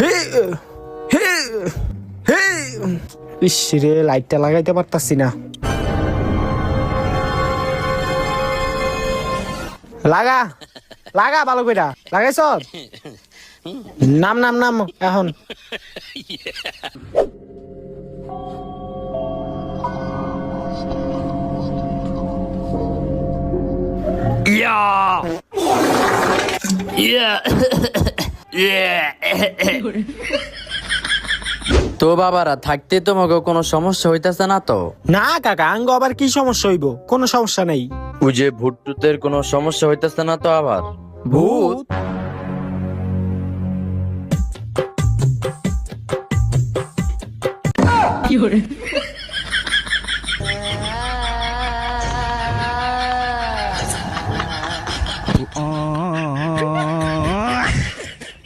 হে হে হে ইস রে, লাইটটা লাগাইতে পারতাছি না। লাগা লাগা ভালো কইরা লাগাইছ। নাম নাম নাম এখন। তো বাবারা থাকতে তোমাকে কোনো সমস্যা হইতাছে না তো? না কাকা, আঙ্গ আবার কি সমস্যা হইব? কোনো সমস্যা নেই। ওই যে ভুট্টুতের কোনো সমস্যা হইতাছে না তো আবার? ভূত?有人。